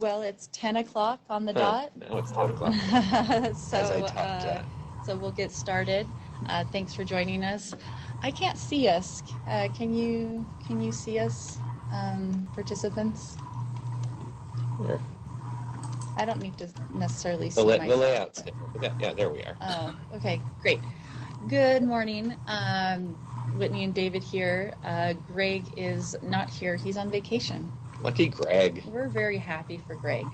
Well, it's 10 o'clock on the dot. Now it's 10 o'clock. So we'll get started. Thanks for joining us. I can't see us. Can you see us, participants? Where? I don't need to necessarily The see myself. layout's different. Yeah, there we are. Oh, okay, great. Good morning. Whitney and David here. Greg is not here. He's on vacation. Lucky Greg. We're very happy for Greg,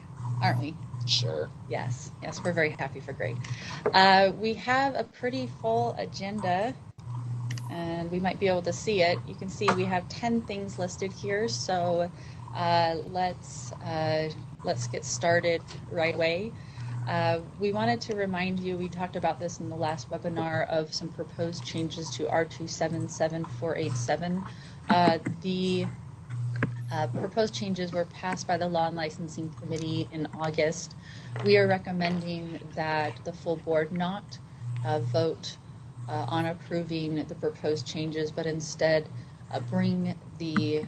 aren't we? Sure. Yes, we're very happy for Greg. We have a pretty full agenda, and we might be able to see it. You can see we have 10 things listed here, so let's get started right away. We wanted to remind you, we talked about this in the last webinar, of some proposed changes to R277487. The proposed changes were passed by the Law and Licensing Committee in August. We are recommending that the full board not vote on approving the proposed changes, but instead bring the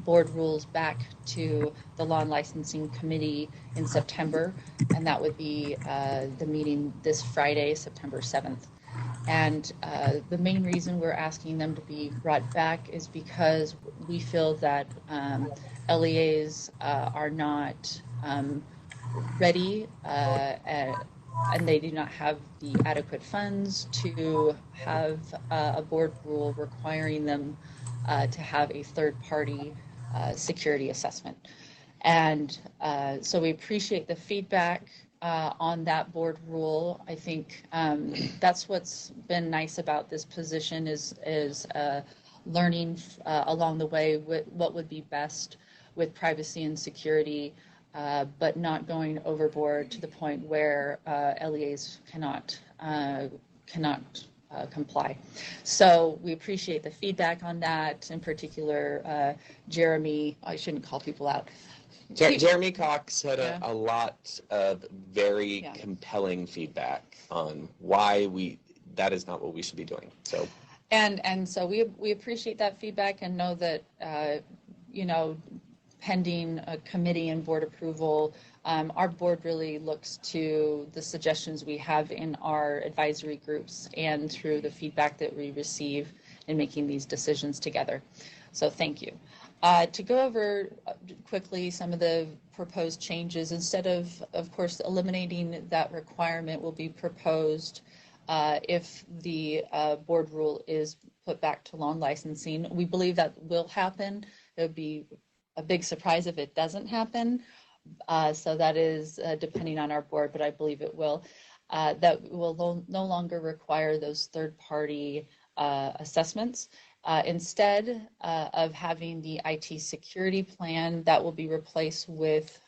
board rules back to the Law and Licensing Committee in September, and that would be the meeting this Friday, September 7th. And the main reason we're asking them to be brought back is because we feel that LEAs are not ready and they do not have the adequate funds to have a board rule requiring them to have a third-party security assessment. And so we appreciate the feedback on that board rule. I think that's what's been nice about this position is learning along the way what would be best with privacy and security, but not going overboard to the point where LEAs cannot comply. So we appreciate the feedback on that. In particular, Jeremy, I shouldn't call people out. Jeremy Cox had a lot of very compelling feedback on why that is not what we should be doing. So and so we appreciate that feedback and know that pending a committee and board approval, our board really looks to the suggestions we have in our advisory groups and through the feedback that we receive in making these decisions together. So thank you. To go over quickly some of the proposed changes, instead of course, eliminating that requirement will be proposed if the board rule is put back to law and licensing. We believe that will happen. It would be a big surprise if it doesn't happen. So that is depending on our board, but I believe it will. That will no longer require those third-party assessments. Instead of having the IT security plan, that will be replaced with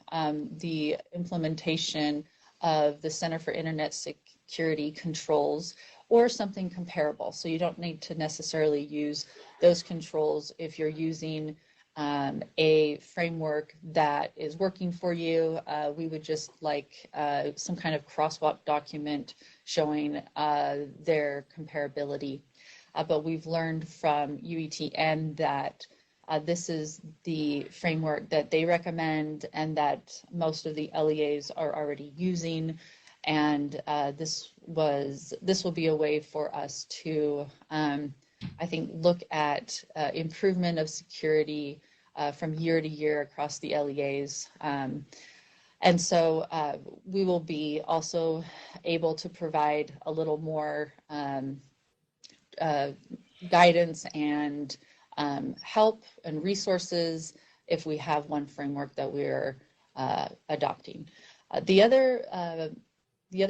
the implementation of the Center for Internet Security Controls or something comparable. So you don't need to necessarily use those controls if you're using a framework that is working for you. We would just like some kind of crosswalk document showing their comparability. But we've learned from UETN that this is the framework that they recommend and that most of the LEAs are already using. And this will be a way for us to, I think, look at improvement of security from year to year across the LEAs. And so we will be also able to provide a little more guidance and help and resources if we have one framework that we're adopting. The other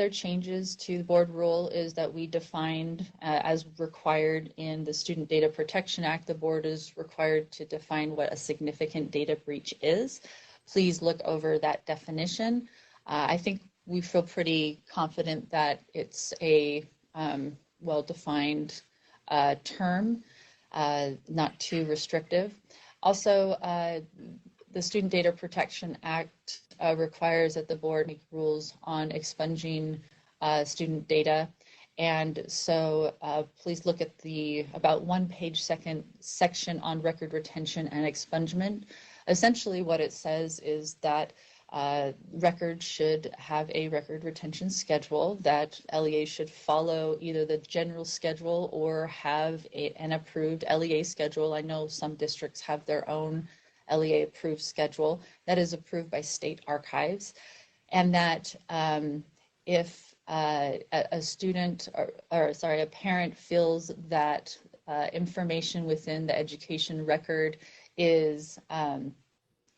changes to the board rule is that we defined as required in the Student Data Protection Act, the board is required to define what a significant data breach is. Please look over that definition. I think we feel pretty confident that it's a well-defined term, not too restrictive. Also, the Student Data Protection Act requires that the board make rules on expunging student data. And so please look at the about 1 page section on record retention and expungement. Essentially what it says is that records should have a record retention schedule, that LEA should follow either the general schedule or have an approved LEA schedule. I know some districts have their own LEA approved schedule that is approved by state archives, and that if a student a parent feels that information within the education record is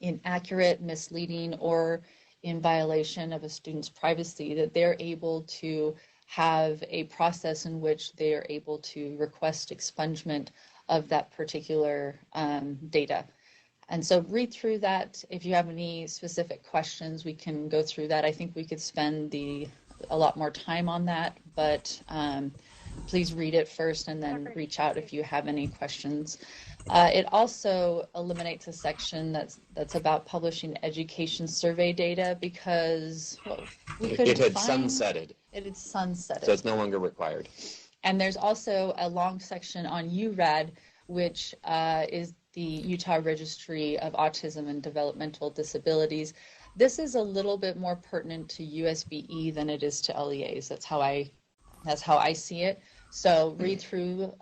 inaccurate, misleading, or in violation of a student's privacy, that they're able to have a process in which they are able to request expungement of that particular data. And so read through that. If you have any specific questions, we can go through that. I think we could spend a lot more time on that, but please read it first and then reach out if you have any questions. It also eliminates a section that's about publishing education survey data, because it had sunsetted. It had sunsetted. So it's no longer required. And there's also a long section on URAD, which is the Utah Registry of Autism and Developmental Disabilities. This is a little bit more pertinent to USBE than it is to LEAs. That's how I see it. So read through,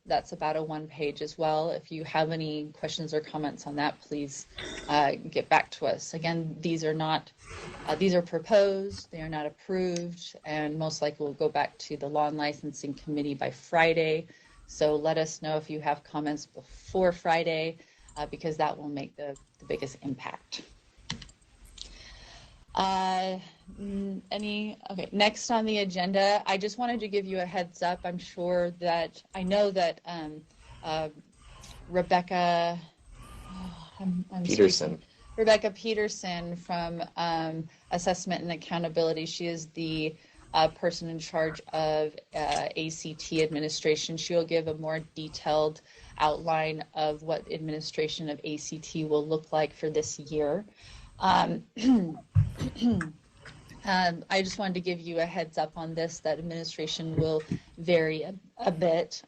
that's about a 1-page as well. If you have any questions or comments on that, please get back to us. Again, these are proposed, they are not approved, and most likely will go back to the Law and Licensing Committee by Friday. So let us know if you have comments before Friday, because that will make the biggest impact. Okay, next on the agenda, I just wanted to give you a heads up. I know that Rebecca Peterson. Rebecca Peterson from Assessment and Accountability, she is the person in charge of ACT administration. She'll give a more detailed outline of what administration of ACT will look like for this year. I just wanted to give you a heads up on this, that administration will vary a bit.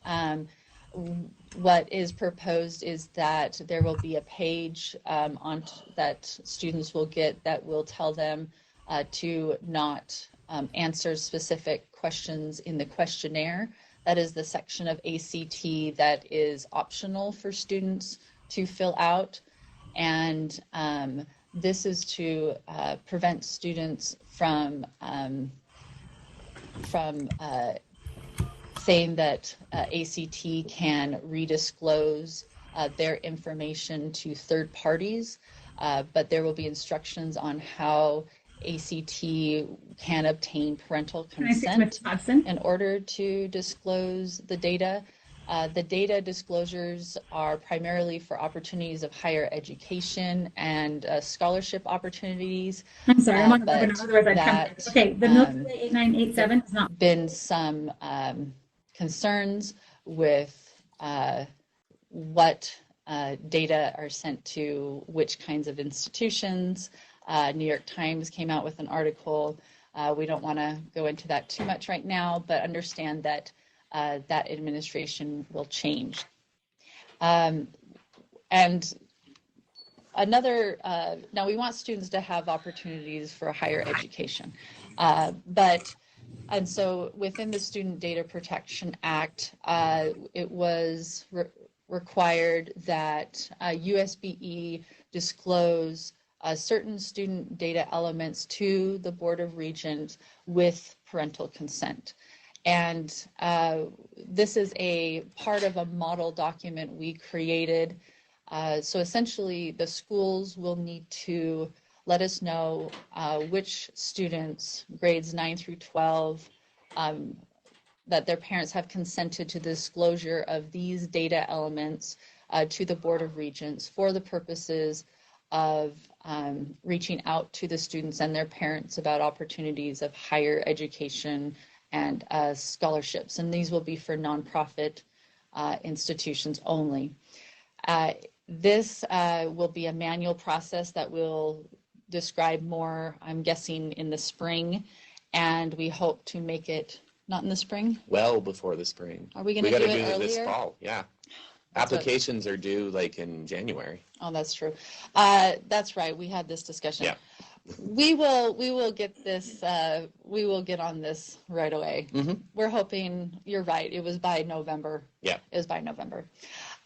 What is proposed is that there will be a page that students will get that will tell them to not answer specific questions in the questionnaire. That is the section of ACT that is optional for students to fill out. And this is to prevent students from saying that ACT can redisclose their information to third parties, but there will be instructions on how ACT can obtain parental consent in order to disclose the data. The data disclosures are primarily for opportunities of higher education and scholarship opportunities. I'm sorry, I'm on the webinar, otherwise I'd come. Okay, the Milky Way 8987 has not been some concerns with what data are sent to which kinds of institutions. New York Times came out with an article. We don't want to go into that too much right now, but understand that that administration will change. And another, now we want students to have opportunities for higher education, and so within the Student Data Protection Act, it was required that USBE disclose certain student data elements to the Board of Regents with parental consent. And this is a part of a model document we created. So essentially, the schools will need to let us know which students, grades 9 through 12, that their parents have consented to the disclosure of these data elements to the Board of Regents for the purposes of reaching out to the students and their parents about opportunities of higher education and scholarships. And these will be for nonprofit institutions only. This will be a manual process that will describe more, I'm guessing, in the spring, and we hope to make it not in the spring. Well before the spring. Are we going to do it earlier? We got to do it this fall. Yeah. Applications are due like in January. Oh, that's true. That's right. We had this discussion. Yeah. We will get this, we will get on this right away. Mm-hmm. We're hoping, you're right, it was by November. Yeah. It was by November.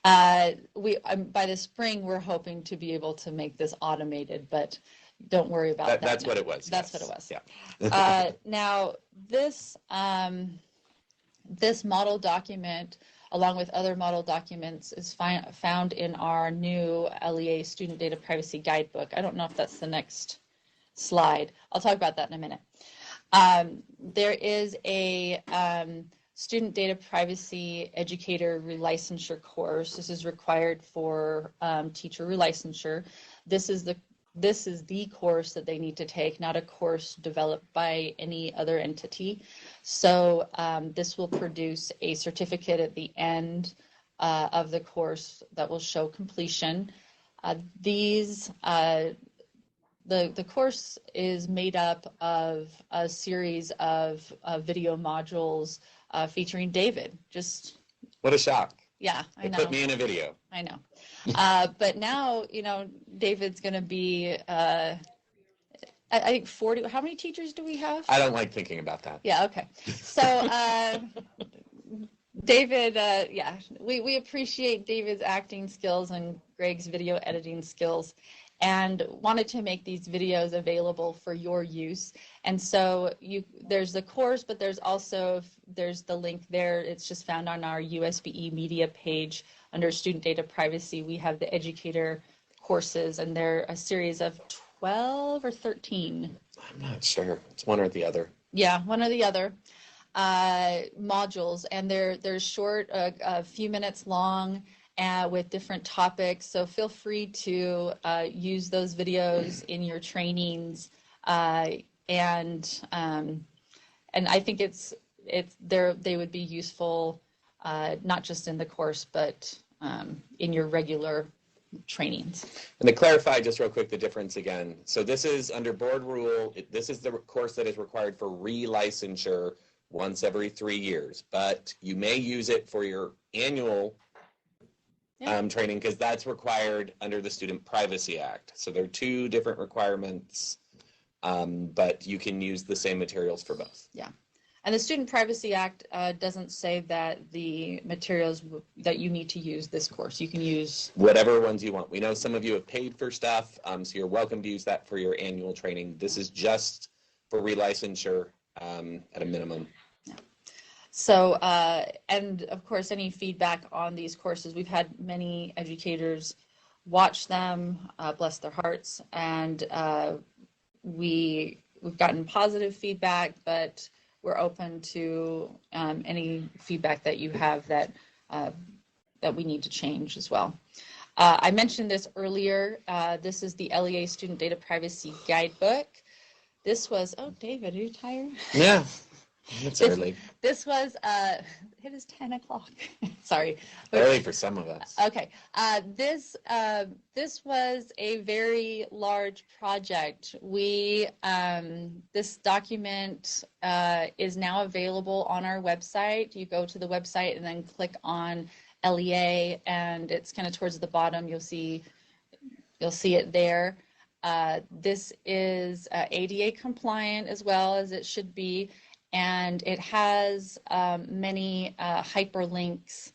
By the spring, we're hoping to be able to make this automated, but don't worry about that. That's now. what it was. That's yes. what it was. Yeah. Now, this model document, along with other model documents, is found in our new LEA Student Data Privacy Guidebook. I don't know if that's the next slide. I'll talk about that in a minute. There is a Student Data Privacy Educator Relicensure course. This is required for teacher relicensure. This is the course that they need to take, not a course developed by any other entity. So this will produce a certificate at the end of the course that will show completion. The course is made up of a series of video modules featuring David. Just what a shock. Yeah, I know. Put me in a video. I know. But now, David's going to be, I think 40. How many teachers do we have? I don't like thinking about that. Yeah, okay. So David, yeah, we appreciate David's acting skills and Greg's video editing skills, and wanted to make these videos available for your use. And so there's the course, but there's the link there. It's just found on our USBE media page under Student Data Privacy. We have the Educator courses, and they're a series of 12 or 13. I'm not sure. It's one or the other. Yeah, one or the other modules, and they're short, a few minutes long, with different topics. So feel free to use those videos in your trainings, and I think they would be useful not just in the course, but in your regular trainings. And to clarify just real quick the difference again, so this is under board rule, this is the course that is required for relicensure once every 3 years, but you may use it for your annual training, because that's required under the Student Privacy Act. So there are two different requirements, but you can use the same materials for both. Yeah. And the Student Privacy Act doesn't say that the materials that you need to use this course. You can use whatever ones you want. We know some of you have paid for stuff, so you're welcome to use that for your annual training. This is just for relicensure at a minimum. Yeah. So, and of course, any feedback on these courses, we've had many educators watch them, bless their hearts, and we've gotten positive feedback, but we're open to any feedback that you have that we need to change as well. I mentioned this earlier. This is the LEA Student Data Privacy Guidebook. This was, oh, David, are you tired? Yeah, it's early. This was, it is 10 o'clock. Sorry. Early for some of us. Okay. This was a very large project. This document is now available on our website. You go to the website and then click on LEA, and it's kind of towards the bottom. You'll see it there. This is ADA compliant as well as it should be, and it has many hyperlinks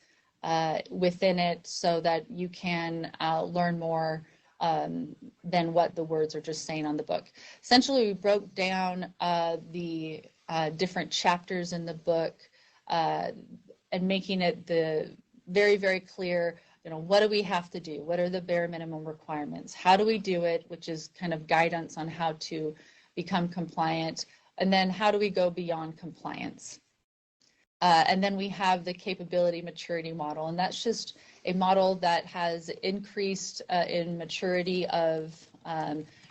within it so that you can learn more than what the words are just saying on the book. Essentially, we broke down the different chapters in the book and making it very, very clear, what do we have to do? What are the bare minimum requirements? How do we do it? Which is kind of guidance on how to become compliant. And then how do we go beyond compliance? And then we have the capability maturity model, and that's just a model that has increased in maturity of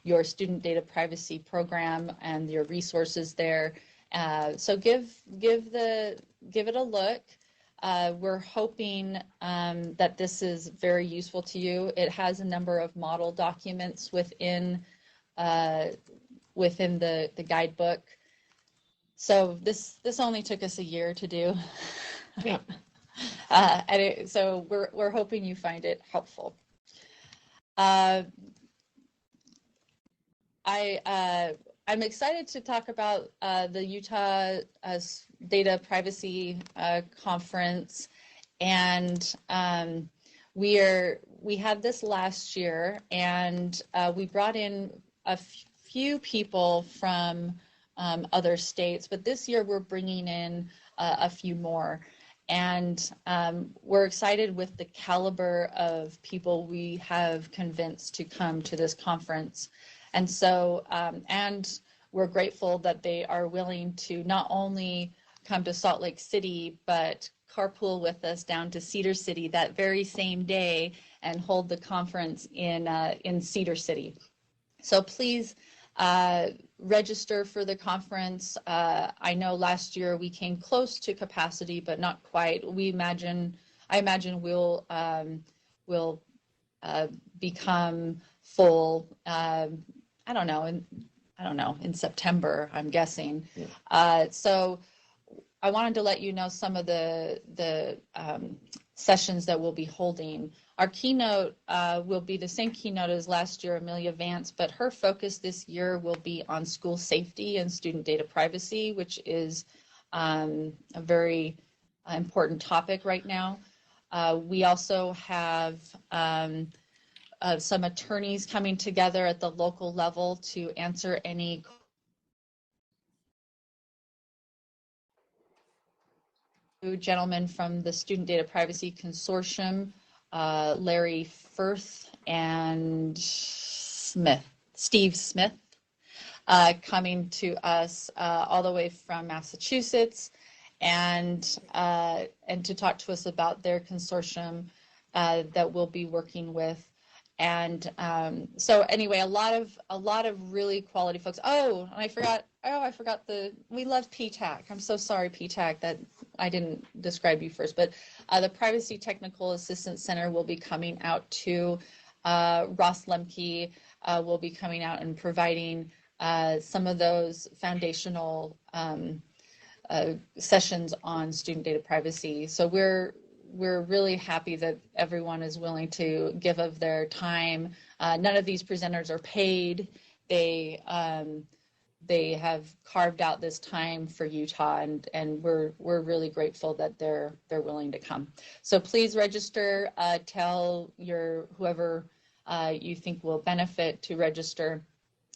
your student data privacy program and your resources there. So give it a look. We're hoping that this is very useful to you. It has a number of model documents within the guidebook. So this only took us a year to do. Yeah. So we're hoping you find it helpful. I'm excited to talk about the Utah Data Privacy Conference, and we had this last year, and we brought in a few people from other states, but this year we're bringing in a few more. And we're excited with the caliber of people we have convinced to come to this conference. And so, and we're grateful that they are willing to not only come to Salt Lake City, but carpool with us down to Cedar City that very same day and hold the conference in Cedar City. So please register for the conference. I know last year we came close to capacity, but not quite. I imagine we'll become full. I don't know, in September, I'm guessing. Yeah. So I wanted to let you know some of the sessions that we'll be holding. Our keynote will be the same keynote as last year, Amelia Vance, but her focus this year will be on school safety and student data privacy, which is a very important topic right now. We also have some attorneys coming together at the local level to answer any gentlemen from the Student Data Privacy Consortium, Larry Firth and Steve Smith, coming to us all the way from Massachusetts, and to talk to us about their consortium that we'll be working with. And so anyway, a lot of really quality folks. Oh, and I forgot we love PTAC. I'm so sorry, PTAC, that I didn't describe you first, but the Privacy Technical Assistance Center will be coming out to Ross Lemke will be coming out and providing some of those foundational sessions on student data privacy. So we're really happy that everyone is willing to give of their time. None of these presenters are paid. They have carved out this time for Utah, and we're really grateful that they're willing to come. So please register. Tell whoever you think will benefit to register.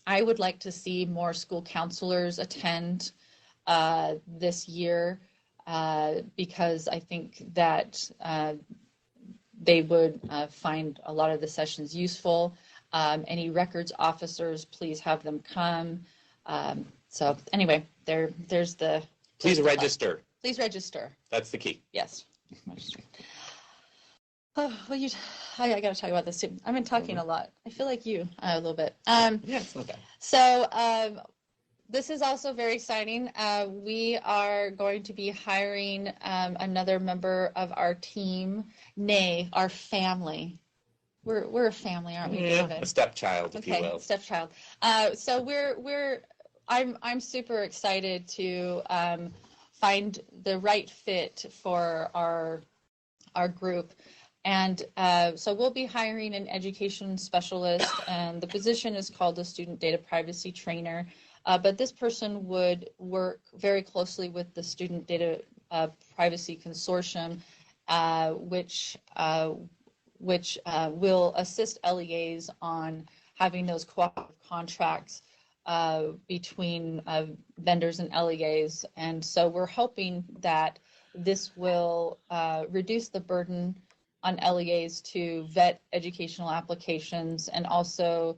I would like to see more school counselors attend this year. Because I think that they would find a lot of the sessions useful. Any records officers, please have them come. So anyway, there's the... Please register. Please register. That's the key. Yes. Oh, well, I got to talk about this too. I've been talking a lot. I feel like you a little bit. Yes, okay. So this is also very exciting. We are going to be hiring another member of our team, nay, our family. We're a family, aren't we, David? A stepchild, if you will. Okay, stepchild. So I'm super excited to find the right fit for our group. And so we'll be hiring an education specialist, and the position is called a student data privacy trainer. But this person would work very closely with the Student Data Privacy Consortium, which will assist LEAs on having those cooperative contracts between vendors and LEAs. And so we're hoping that this will reduce the burden on LEAs to vet educational applications and also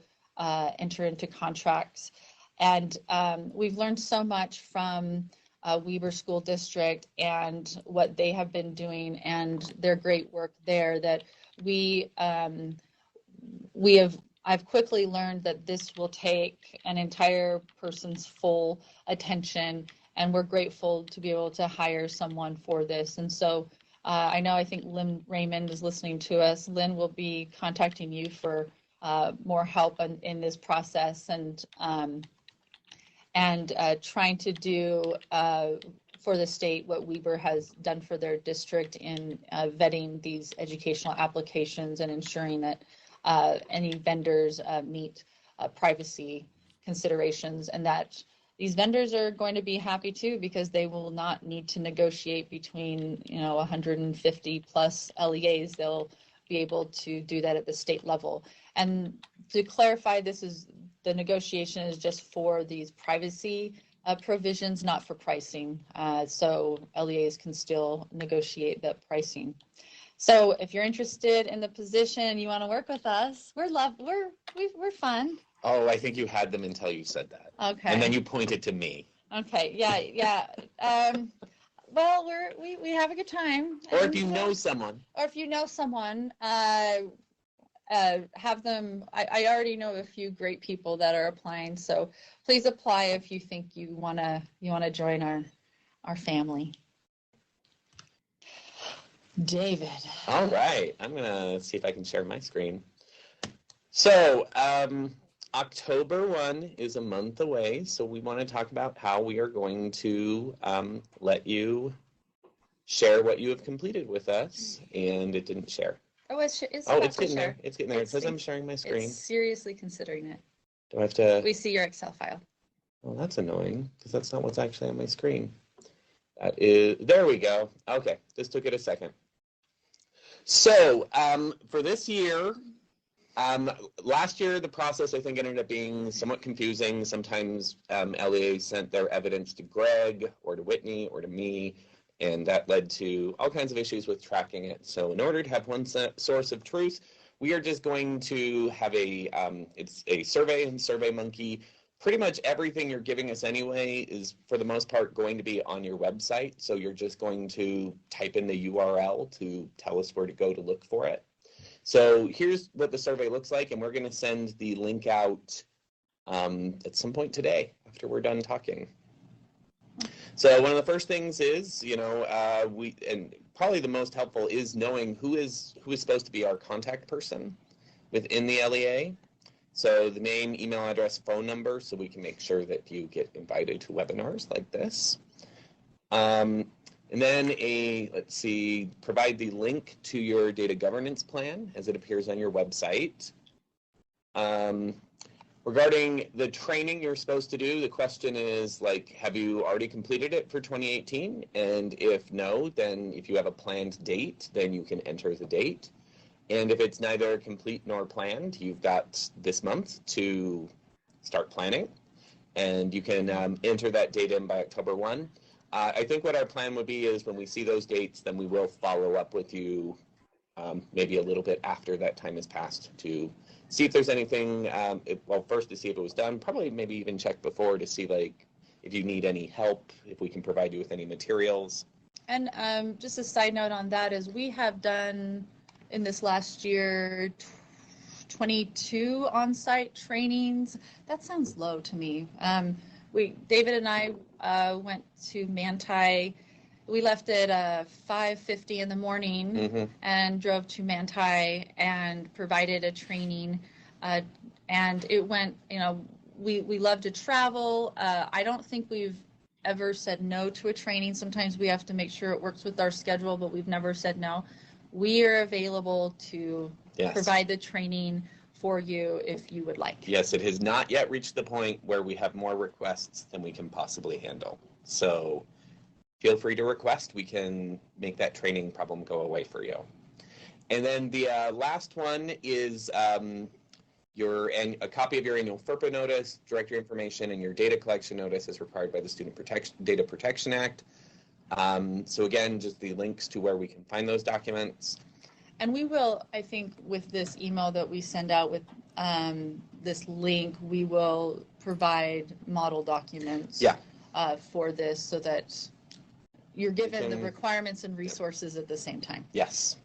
enter into contracts. And we've learned so much from Weber School District and what they have been doing and their great work there that I've quickly learned that this will take an entire person's full attention, and we're grateful to be able to hire someone for this. And so I think Lynn Raymond is listening to us. Lynn will be contacting you for more help in this process, and trying to do for the state what Weber has done for their district in vetting these educational applications and ensuring that any vendors meet privacy considerations, and that these vendors are going to be happy too, because they will not need to negotiate between 150 plus LEAs. They'll be able to do that at the state level. And to clarify, the negotiation is just for these privacy provisions, not for pricing. So LEAs can still negotiate that pricing. So if you're interested in the position, you want to work with us, we're fun. Oh, I think you had them until you said that. Okay. And then you pointed to me. Okay. Yeah. Well, we have a good time. Or if you know someone. Or if you know someone, have them. I already know a few great people that are applying, so please apply if you think you wanna join our family. David. All right, I'm gonna see if I can share my screen. So October 1 is a month away, so we want to talk about how we are going to let you share what you have completed with us. And it didn't share. Oh, it's getting there. It's getting there. It says I'm sharing my screen. It's seriously considering it. Do I have to? We see your Excel file. Well, that's annoying because that's not what's actually on my screen. That is, there we go. Okay, this took it a second. So for this year, last year the process I think ended up being somewhat confusing. Sometimes LEA sent their evidence to Greg or to Whitney or to me, and that led to all kinds of issues with tracking it. So in order to have one source of truth, we are just going to have it's a survey in SurveyMonkey. Pretty much everything you're giving us anyway is, for the most part, going to be on your website. So you're just going to type in the URL to tell us where to go to look for it. So here's what the survey looks like, and we're going to send the link out at some point today after we're done talking. So one of the first things is, and probably the most helpful is knowing who is supposed to be our contact person within the LEA. So the name, email address, phone number, so we can make sure that you get invited to webinars like this. And then provide the link to your data governance plan as it appears on your website. Regarding the training you're supposed to do, the question is, have you already completed it for 2018? And if no, then if you have a planned date, then you can enter the date. And if it's neither complete nor planned, you've got this month to start planning. And you can enter that date in by October 1. I think what our plan would be is when we see those dates, then we will follow up with you maybe a little bit after that time has passed to see if there's anything, first to see if it was done, probably maybe even check before to see if you need any help, if we can provide you with any materials. And just a side note on that is we have done in this last year 22 on-site trainings. That sounds low to me. David and I went to Manti. We left at 5:50 in the morning and drove to Manti and provided a training. And it went, we love to travel. I don't think we've ever said no to a training. Sometimes we have to make sure it works with our schedule, but we've never said no. We are available to provide the training for you if you would like. Yes, it has not yet reached the point where we have more requests than we can possibly handle. So feel free to request. We can make that training problem go away for you. And then the last one is a copy of your annual FERPA notice, directory information, and your data collection notice as required by the Data Protection Act. So again, just the links to where we can find those documents. And we will, I think, with this email that we send out with this link, we will provide model documents for this so that you're given the requirements and resources at the same time. Yes.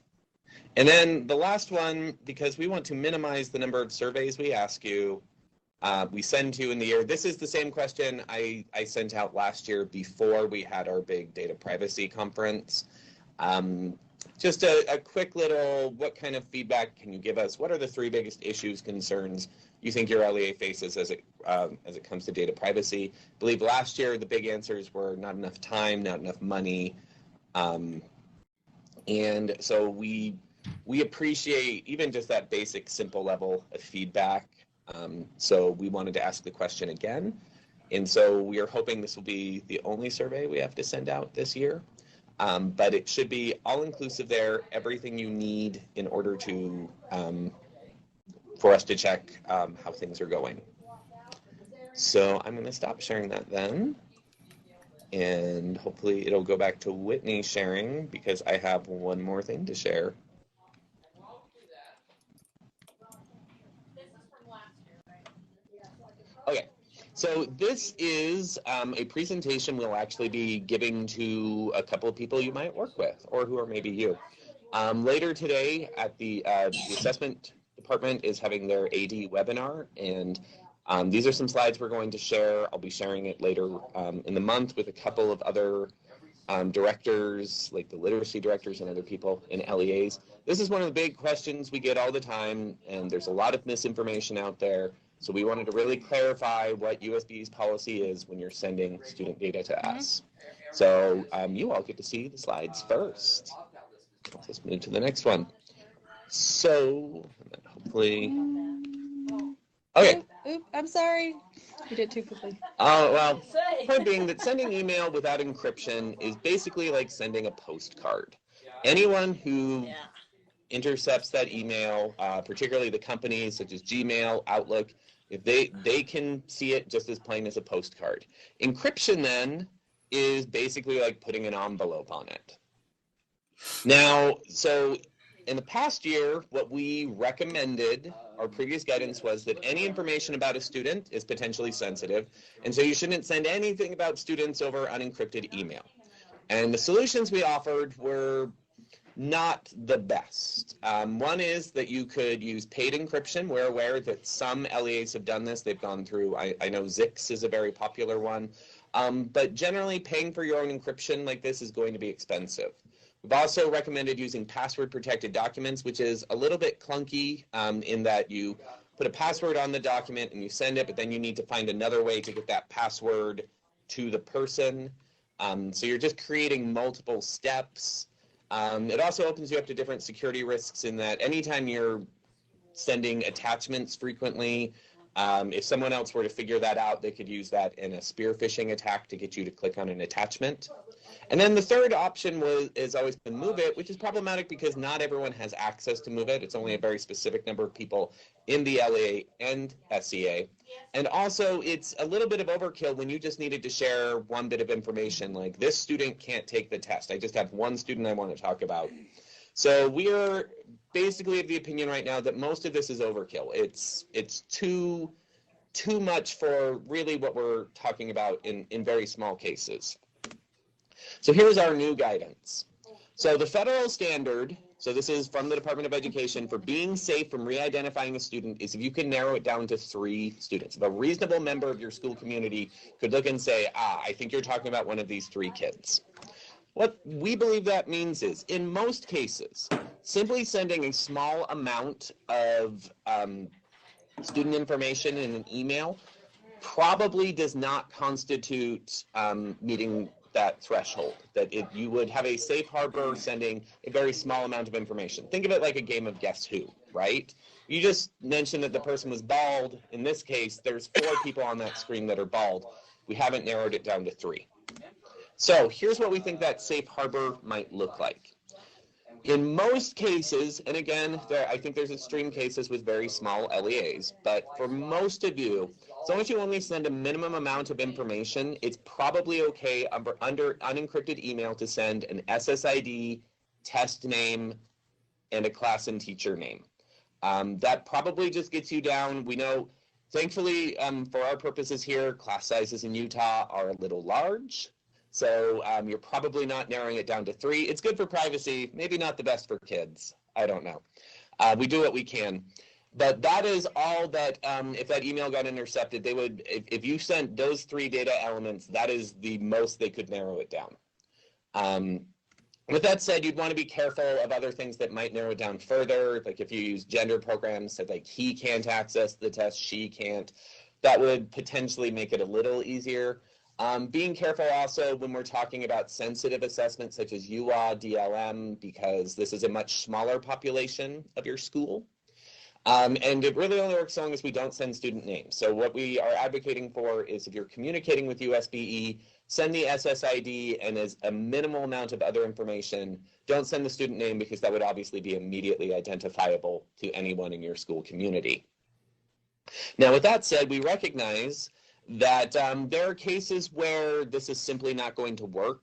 And then the last one, because we want to minimize the number of surveys we ask you, we send to you in the year. This is the same question I sent out last year before we had our big data privacy conference. Just a quick little, what kind of feedback can you give us? What are the 3 biggest issues, concerns you think your LEA faces as it comes to data privacy? I believe last year the big answers were not enough time, not enough money. And so we appreciate even just that basic, simple level of feedback. So we wanted to ask the question again. And so we are hoping this will be the only survey we have to send out this year. But it should be all-inclusive there, everything you need in order to, for us to check how things are going. So I'm going to stop sharing that then. And hopefully it'll go back to Whitney sharing because I have one more thing to share. Okay, so this is a presentation we'll actually be giving to a couple of people you might work with or who are maybe you. Later today at the assessment department is having their AD webinar, and these are some slides we're going to share. I'll be sharing it later in the month with a couple of other directors, like the literacy directors and other people in LEAs. This is one of the big questions we get all the time, and there's a lot of misinformation out there. So we wanted to really clarify what USB's policy is when you're sending student data to us. So you all get to see the slides first. Let's just move to the next one. So hopefully, okay. Oop, I'm sorry. You did too quickly. Oh, well, point being that sending email without encryption is basically like sending a postcard. Anyone who intercepts that email, particularly the companies such as Gmail, Outlook, if they can see it just as plain as a postcard. Encryption then is basically like putting an envelope on it. Now, so in the past year, what we recommended, our previous guidance was that any information about a student is potentially sensitive, and so you shouldn't send anything about students over unencrypted email. And the solutions we offered were not the best. One is that you could use paid encryption. We're aware that some LEAs have done this. They've gone through, I know Zix is a very popular one, but generally paying for your own encryption like this is going to be expensive. We've also recommended using password protected documents, which is a little bit clunky in that you put a password on the document and you send it, but then you need to find another way to get that password to the person. So you're just creating multiple steps. It also opens you up to different security risks in that anytime you're sending attachments frequently, if someone else were to figure that out, they could use that in a spear phishing attack to get you to click on an attachment. And then the third option is always to move it, which is problematic because not everyone has access to move it. It's only a very specific number of people in the LEA and SEA. And also, it's a little bit of overkill when you just needed to share one bit of information, like this student can't take the test. I just have one student I want to talk about. So we are basically of the opinion right now that most of this is overkill. It's too much for really what we're talking about in very small cases. So here's our new guidance. So the federal standard, so this is from the Department of Education, for being safe from re-identifying a student is if you can narrow it down to 3 students. If a reasonable member of your school community could look and say, I think you're talking about one of these 3 kids. What we believe that means is, in most cases, simply sending a small amount of student information in an email probably does not constitute meeting that threshold, that you would have a safe harbor sending a very small amount of information. Think of it like a game of Guess Who, right? You just mentioned that the person was bald. In this case, there's 4 people on that screen that are bald. We haven't narrowed it down to 3. So here's what we think that safe harbor might look like. In most cases, and again, I think there's extreme cases with very small LEAs, but for most of you, as long as you only send a minimum amount of information, it's probably okay under unencrypted email to send an SSID, test name, and a class and teacher name. That probably just gets you down. We know, thankfully, for our purposes here, class sizes in Utah are a little large. So you're probably not narrowing it down to 3. It's good for privacy, maybe not the best for kids. I don't know. We do what we can. But that is all that, if that email got intercepted, they would, if you sent those 3 data elements, that is the most they could narrow it down. With that said, you'd want to be careful of other things that might narrow it down further. Like if you use gender programs, so like he can't access the test, she can't, that would potentially make it a little easier. Being careful also when we're talking about sensitive assessments such as UA, DLM, because this is a much smaller population of your school. And it really only works as long as we don't send student names. So what we are advocating for is if you're communicating with USBE, send the SSID and as a minimal amount of other information. Don't send the student name because that would obviously be immediately identifiable to anyone in your school community. Now, with that said, we recognize that there are cases where this is simply not going to work.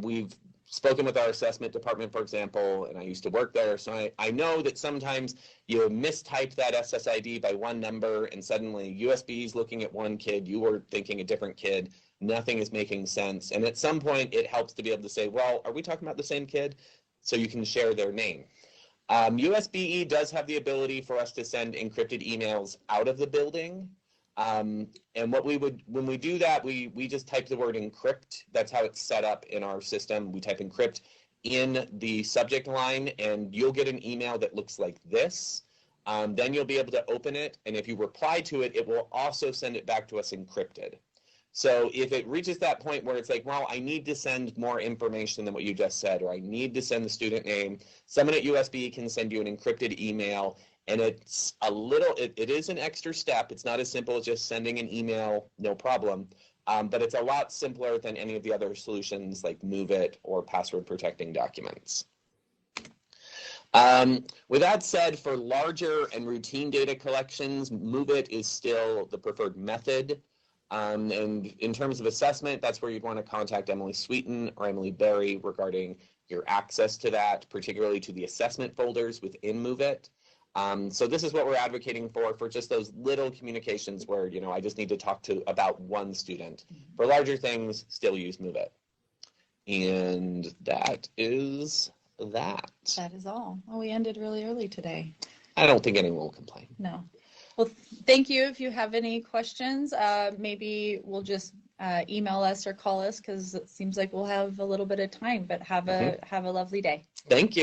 We've spoken with our assessment department, for example, and I used to work there, so I know that sometimes you mistype that SSID by one number and suddenly USB is looking at one kid, you were thinking a different kid, nothing is making sense. And at some point it helps to be able to say, well, are we talking about the same kid? So you can share their name. USBE does have the ability for us to send encrypted emails out of the building. And what we would, when we do that, we just type the word encrypt. That's how it's set up in our system. We type encrypt in the subject line and you'll get an email that looks like this. Then you'll be able to open it. And if you reply to it, it will also send it back to us encrypted. So if it reaches that point where it's like, well, I need to send more information than what you just said, or I need to send the student name, someone at USB can send you an encrypted email. And it's a little, it is an extra step. It's not as simple as just sending an email, no problem. But it's a lot simpler than any of the other solutions like MoveIt or password protecting documents. With that said, for larger and routine data collections, MoveIt is still the preferred method. And in terms of assessment, that's where you'd want to contact Emily Sweeten or Emily Berry regarding your access to that, particularly to the assessment folders within MoveIt. So this is what we're advocating for just those little communications where, you know, I just need to talk to about one student. For larger things, still use MoveIt. And that is that. That is all. Well, we ended really early today. I don't think anyone will complain. No. Well, thank you. If you have any questions, maybe we'll just email us or call us because it seems like we'll have a little bit of time, but have a lovely day. Thank you.